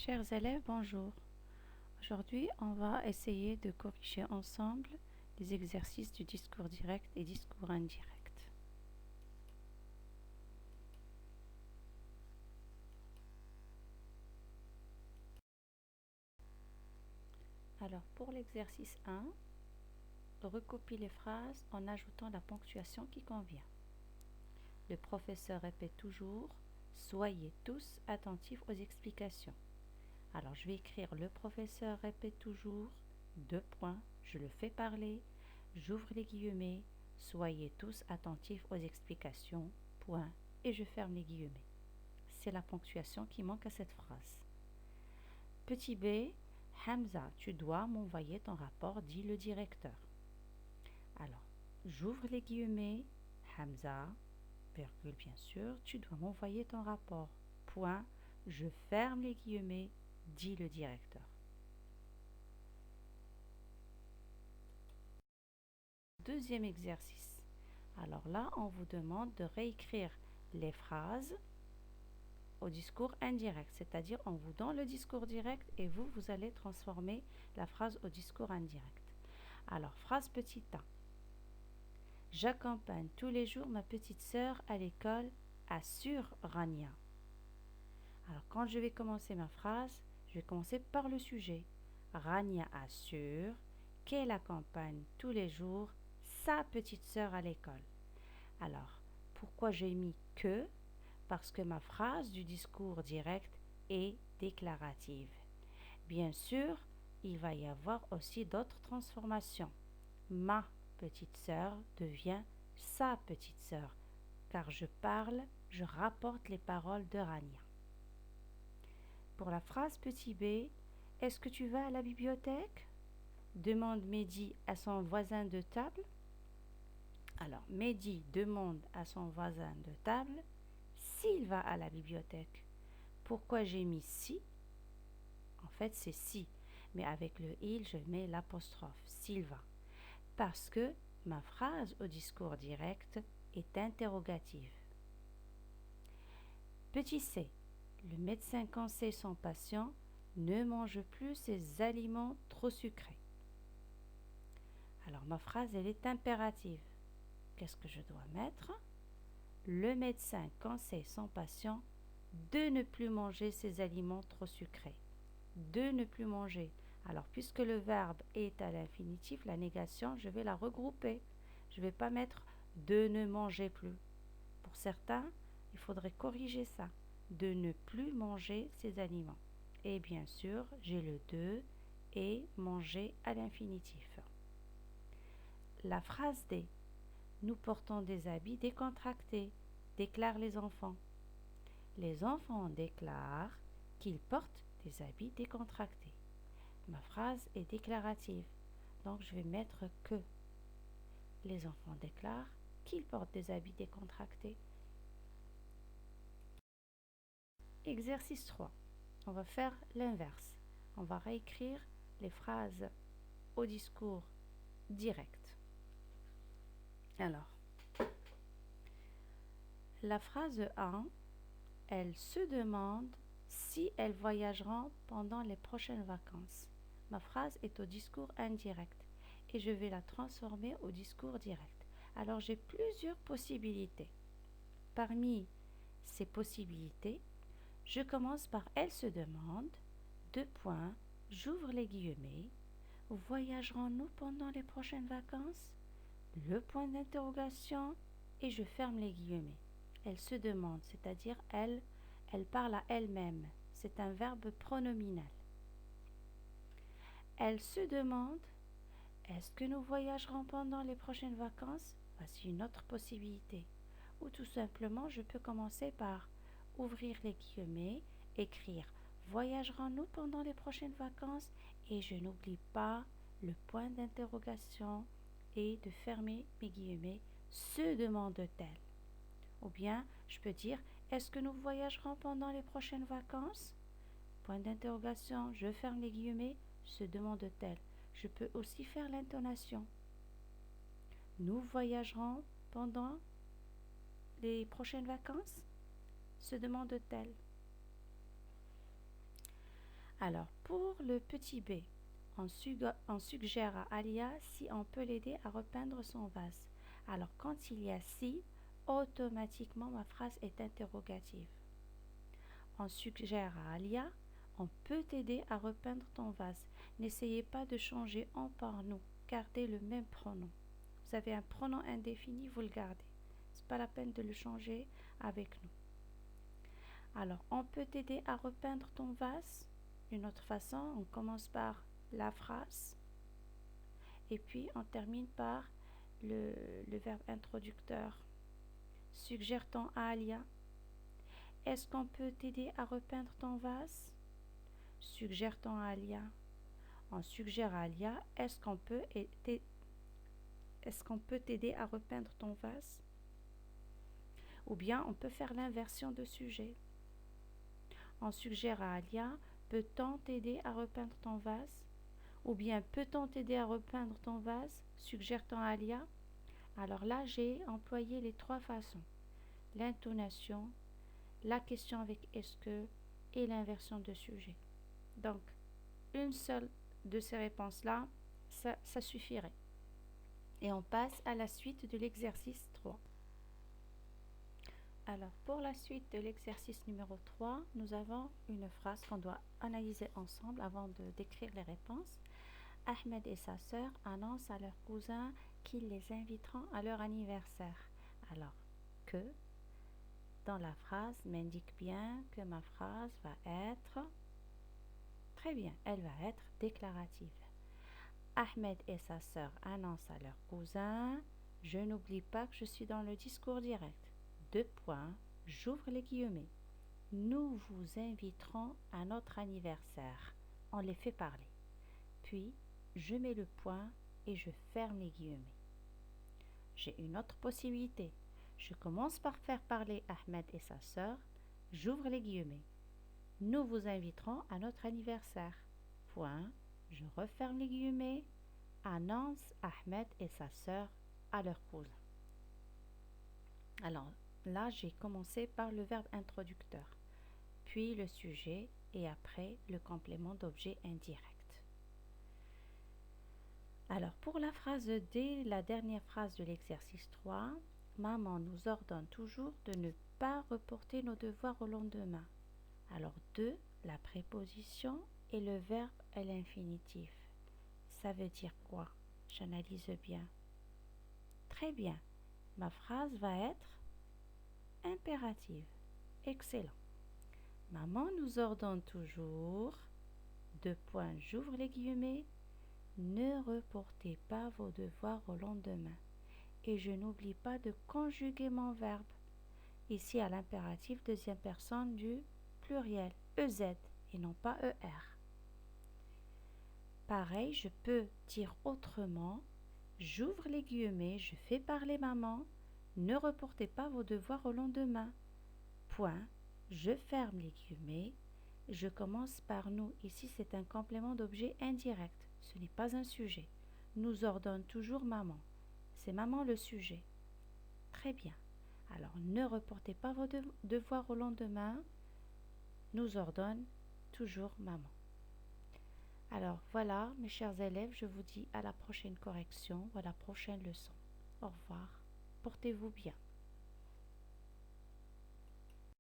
Chers élèves, bonjour. Aujourd'hui, on va essayer de corriger ensemble les exercices du discours direct et discours indirect. Alors, pour l'exercice 1, recopie les phrases en ajoutant la ponctuation qui convient. Le professeur répète toujours « Soyez tous attentifs aux explications ». Alors, je vais écrire « Le professeur répète toujours, », je le fais parler, j'ouvre les guillemets, « Soyez tous attentifs aux explications, », et je ferme les guillemets. C'est la ponctuation qui manque à cette phrase. Petit b, Hamza, tu dois m'envoyer ton rapport, dit le directeur. Alors, j'ouvre les guillemets, Hamza, virgule bien sûr, tu dois m'envoyer ton rapport, je ferme les guillemets, dit le directeur. Deuxième exercice. Alors là, on vous demande de réécrire les phrases au discours indirect, c'est-à-dire on vous donne le discours direct et vous allez transformer la phrase au discours indirect. Alors, phrase petit a. J'accompagne tous les jours ma petite sœur à l'école, assure Rania. Alors, quand je vais commencer ma phrase, je vais commencer par le sujet. Rania assure qu'elle accompagne tous les jours sa petite sœur à l'école. Alors, pourquoi j'ai mis que? Parce que ma phrase du discours direct est déclarative. Bien sûr, il va y avoir aussi d'autres transformations. Ma petite sœur devient sa petite sœur, car je rapporte les paroles de Rania. Pour la phrase petit b, est-ce que tu vas à la bibliothèque? Demande Mehdi à son voisin de table. Alors, Mehdi demande à son voisin de table s'il va à la bibliothèque. Pourquoi j'ai mis si? En fait, c'est si, mais avec le il, je mets l'apostrophe, s'il va. Parce que ma phrase au discours direct est interrogative. Petit c, le médecin conseille son patient ne mange plus ces aliments trop sucrés. Alors ma phrase, elle est impérative. Qu'est-ce que je dois mettre? Le médecin conseille son patient de ne plus manger ces aliments trop sucrés. De ne plus manger. Alors, puisque le verbe est à l'infinitif, la négation, je vais la regrouper. Je ne vais pas mettre de ne manger plus. Pour certains, il faudrait corriger ça. De ne plus manger ces aliments. Et bien sûr, j'ai le de et manger à l'infinitif. La phrase D. Nous portons des habits décontractés, déclarent les enfants. Les enfants déclarent qu'ils portent des habits décontractés. Ma phrase est déclarative, donc je vais mettre que. Les enfants déclarent qu'ils portent des habits décontractés. Exercice 3. On va faire l'inverse. On va réécrire les phrases au discours direct. Alors, la phrase 1, elle se demande si elles voyageront pendant les prochaines vacances. Ma phrase est au discours indirect et je vais la transformer au discours direct. Alors j'ai plusieurs possibilités. Parmi ces possibilités, je commence par elle se demande, j'ouvre les guillemets, voyagerons-nous pendant les prochaines vacances? Le point d'interrogation et je ferme les guillemets. Elle se demande, c'est-à-dire elle parle à elle-même. C'est un verbe pronominal. Elle se demande, est-ce que nous voyagerons pendant les prochaines vacances? Voici une autre possibilité. Ou tout simplement, je peux commencer par ouvrir les guillemets, écrire voyagerons-nous pendant les prochaines vacances? Et je n'oublie pas le point d'interrogation et de fermer mes guillemets. Se demande-t-elle? Ou bien, je peux dire, est-ce que nous voyagerons pendant les prochaines vacances? Point d'interrogation, je ferme les guillemets, se demande-t-elle. Je peux aussi faire l'intonation. Nous voyagerons pendant les prochaines vacances? Se demande-t-elle. Alors, pour le petit b, on suggère à Alia si on peut l'aider à repeindre son vase. Alors, quand il y a si, automatiquement ma phrase est interrogative. On suggère à Alia, on peut t'aider à repeindre ton vase. N'essayez pas de changer on par nous. Gardez le même pronom. Vous avez un pronom indéfini, vous le gardez. C'est pas la peine de le changer avec nous. Alors, on peut t'aider à repeindre ton vase. Une autre façon, on commence par la phrase et puis on termine par le verbe introducteur. Suggère-t-on à Alia, est-ce qu'on peut t'aider à repeindre ton vase? Suggère-t-on à Alia, on suggère à Alia, est-ce qu'on peut t'aider à repeindre ton vase? Ou bien on peut faire l'inversion de sujet. On suggère à Alia, peut-on t'aider à repeindre ton vase? Ou bien peut-on t'aider à repeindre ton vase? Suggère-t-on à Alia? Alors là, j'ai employé les trois façons. L'intonation, la question avec est-ce que et l'inversion de sujet. Donc, une seule de ces réponses-là, ça suffirait. Et on passe à la suite de l'exercice 3. Alors, pour la suite de l'exercice numéro 3, nous avons une phrase qu'on doit analyser ensemble avant de décrire les réponses. Ahmed et sa sœur annoncent à leurs cousins qu'ils les inviteront à leur anniversaire. Alors, que dans la phrase m'indique bien que ma phrase va être... Très bien, elle va être déclarative. Ahmed et sa sœur annoncent à leurs cousins, je n'oublie pas que je suis dans le discours direct. 2 points, j'ouvre les guillemets. Nous vous inviterons à notre anniversaire. On les fait parler. Puis, je mets le point et je ferme les guillemets. J'ai une autre possibilité. Je commence par faire parler Ahmed et sa sœur. J'ouvre les guillemets. Nous vous inviterons à notre anniversaire. Point. Je referme les guillemets. Annonce Ahmed et sa sœur à leur cousin. Alors là, j'ai commencé par le verbe introducteur, puis le sujet et après le complément d'objet indirect. Alors pour la phrase D, la dernière phrase de l'exercice 3, maman nous ordonne toujours de ne pas reporter nos devoirs au lendemain. Alors de, la préposition et le verbe à l'infinitif. Ça veut dire quoi? J'analyse bien. Très bien. Ma phrase va être impérative. Excellent. Maman nous ordonne toujours, 2 points, j'ouvre les guillemets, ne reportez pas vos devoirs au lendemain. Et je n'oublie pas de conjuguer mon verbe. Ici à l'impératif, deuxième personne du pluriel, EZ et non pas ER. Pareil, je peux dire autrement, j'ouvre les guillemets, je fais parler maman, ne reportez pas vos devoirs au lendemain. Point, je ferme les guillemets, je commence par nous. Ici, c'est un complément d'objet indirect, ce n'est pas un sujet. Nous ordonne toujours maman. C'est maman le sujet. Très bien. Alors, ne reportez pas vos devoirs au lendemain, nous ordonne toujours maman. Alors voilà, mes chers élèves, je vous dis à la prochaine correction ou à la prochaine leçon. Au revoir. Portez-vous bien.